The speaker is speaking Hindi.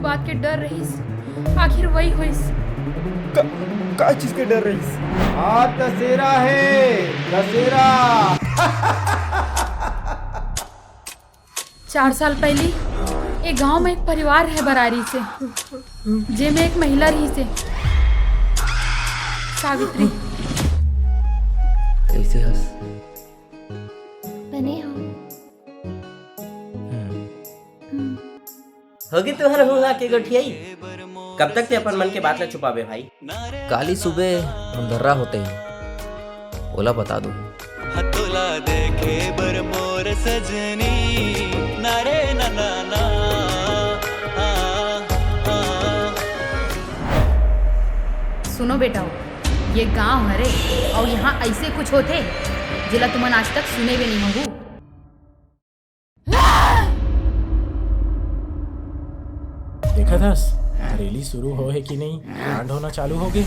बात के डर रहीस, आखिर वही होइस। का चीज के डर रहीस? आज दशहरा है, दशहरा। 4 साल पहले एक गांव में एक परिवार है बरारी से, जेमे एक महिला रही से, सावित्री। कैसे हंस बने हो? होगी तुम्हारा हुआ के गठियाई। कब तक ते अपन मन के बात न छुपावे भाई। काली सुबह अंधेरा होते ही ओला बता दो। हतोला देखे बर मोर सजनी नारे ना ना ना सुनो बेटा, ये गांव हरे और यहाँ ऐसे कुछ होते जिला तुमन आज तक सुने भी नहीं होंगे। देखा था रैली शुरू हो है कि नहीं, कांड होना चालू हो गए।